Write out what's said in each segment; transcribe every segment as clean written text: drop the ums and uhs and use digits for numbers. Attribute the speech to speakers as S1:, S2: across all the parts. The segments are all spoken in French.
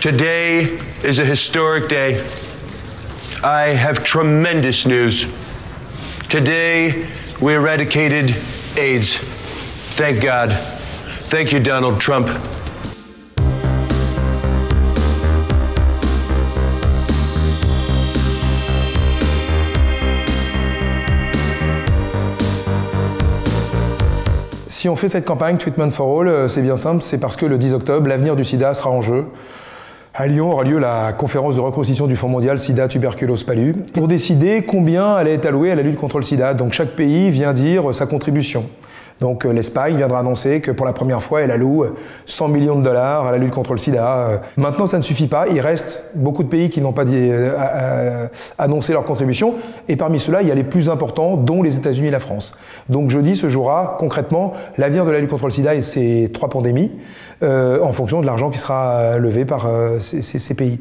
S1: Today is a historic day. I have tremendous news. Today, we eradicated AIDS. Thank God. Thank you, Donald Trump.
S2: Si on fait cette campagne Treatment for All, c'est bien simple, c'est parce que le 10 octobre, l'avenir du sida sera en jeu. À Lyon aura lieu la conférence de reconstitution du Fonds mondial Sida, Tuberculose, Palu, pour décider combien allait être alloué à la lutte contre le sida. Donc chaque pays vient dire sa contribution. Donc l'Espagne viendra annoncer que pour la première fois, elle alloue 100 millions de dollars à la lutte contre le sida. Maintenant, ça ne suffit pas. Il reste beaucoup de pays qui n'ont pas annoncé leur contribution. Et parmi ceux-là, il y a les plus importants, dont les États-Unis et la France. Donc jeudi se jouera concrètement l'avenir de la lutte contre le sida et ces trois pandémies en fonction de l'argent qui sera levé par ces pays.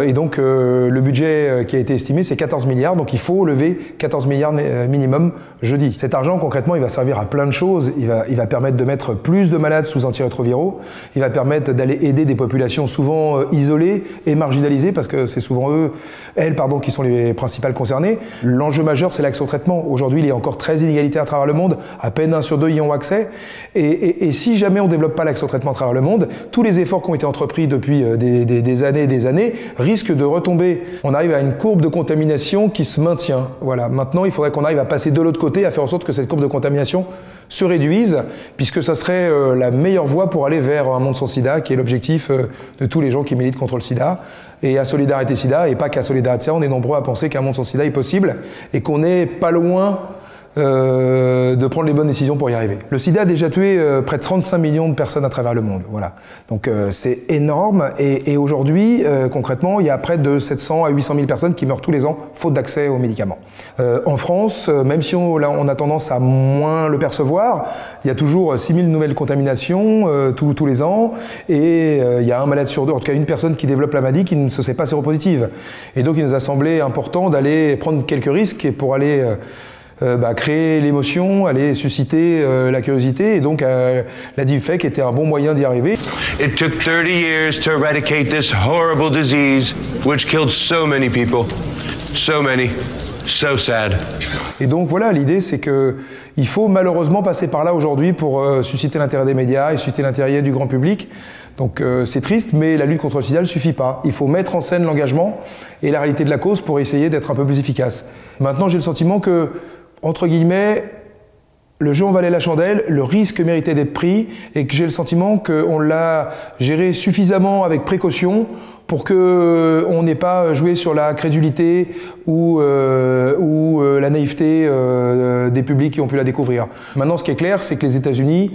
S2: Et donc le budget qui a été estimé, c'est 14 milliards. Donc il faut lever 14 milliards minimum jeudi. Cet argent, concrètement, il va servir à plein de choses. Il va permettre de mettre plus de malades sous antirétroviraux. Il va permettre d'aller aider des populations souvent isolées et marginalisées, parce que c'est souvent elles, qui sont les principales concernées. L'enjeu majeur, c'est l'accès au traitement. Aujourd'hui, il est encore très inégalitaire à travers le monde. À peine 1 sur 2 y ont accès. Et si jamais on ne développe pas l'accès au traitement à travers le monde, tous les efforts qui ont été entrepris depuis des années et des années risquent de retomber. On arrive à une courbe de contamination qui se maintient. Voilà. Maintenant, il faudrait qu'on arrive à passer de l'autre côté, à faire en sorte que cette courbe de contamination se réduise, puisque ça serait la meilleure voie pour aller vers un monde sans sida, qui est l'objectif de tous les gens qui militent contre le sida. Et à Solidarité Sida, et pas qu'à Solidarité Sida, on est nombreux à penser qu'un monde sans sida est possible, et qu'on n'est pas loin de prendre les bonnes décisions pour y arriver. Le sida a déjà tué près de 35 millions de personnes à travers le monde. Voilà. Donc c'est énorme, et aujourd'hui, concrètement, il y a près de 700 à 800 000 personnes qui meurent tous les ans faute d'accès aux médicaments. En France, même si on a tendance à moins le percevoir, il y a toujours 6 000 nouvelles contaminations tous les ans, et il y a un malade sur deux, en tout cas une personne qui développe la maladie qui ne se sait pas séropositive. Et donc il nous a semblé important d'aller prendre quelques risques pour aller créer l'émotion, aller susciter la curiosité, et donc la Deepfake était un bon moyen d'y arriver.
S1: It took 30 years to eradicate this horrible disease which killed so many people. So many. So sad.
S2: Et donc voilà, l'idée c'est que il faut malheureusement passer par là aujourd'hui pour susciter l'intérêt des médias et susciter l'intérêt du grand public. Donc c'est triste, mais la lutte contre le sida ne suffit pas. Il faut mettre en scène l'engagement et la réalité de la cause pour essayer d'être un peu plus efficace. Maintenant, j'ai le sentiment que, entre guillemets, le jeu en valait la chandelle, le risque méritait d'être pris, et que j'ai le sentiment qu'on l'a géré suffisamment avec précaution pour qu'on n'ait pas joué sur la crédulité ou la naïveté des publics qui ont pu la découvrir. Maintenant, ce qui est clair, c'est que les États-Unis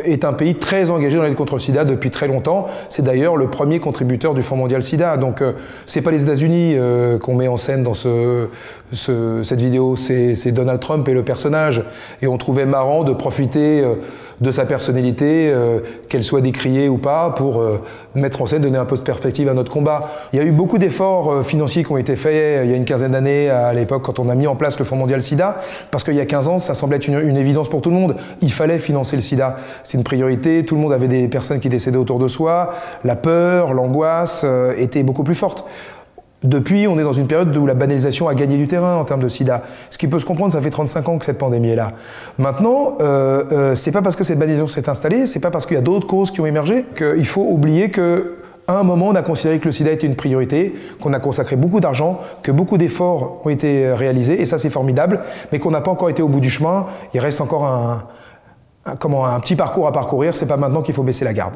S2: est un pays très engagé dans la lutte contre le sida depuis très longtemps. C'est d'ailleurs le premier contributeur du Fonds mondial sida. Donc, c'est pas les États-Unis qu'on met en scène dans cette vidéo, c'est Donald Trump et le personnage. Et on trouvait marrant de profiter de sa personnalité, qu'elle soit décriée ou pas, pour mettre en scène, donner un peu de perspective à notre combat. Il y a eu beaucoup d'efforts financiers qui ont été faits il y a une quinzaine d'années, à l'époque, quand on a mis en place le Fonds mondial sida, parce qu'il y a 15 ans, ça semblait être une évidence pour tout le monde. Il fallait financer le sida. C'est une priorité, tout le monde avait des personnes qui décédaient autour de soi, la peur, l'angoisse étaient beaucoup plus fortes. Depuis, on est dans une période où la banalisation a gagné du terrain en termes de sida. Ce qui peut se comprendre, ça fait 35 ans que cette pandémie est là. Maintenant, c'est pas parce que cette banalisation s'est installée, c'est pas parce qu'il y a d'autres causes qui ont émergé qu'il faut oublier que, à un moment, on a considéré que le sida était une priorité, qu'on a consacré beaucoup d'argent, que beaucoup d'efforts ont été réalisés, et ça c'est formidable, mais qu'on n'a pas encore été au bout du chemin. Il reste encore un petit parcours à parcourir, c'est pas maintenant qu'il faut baisser la garde.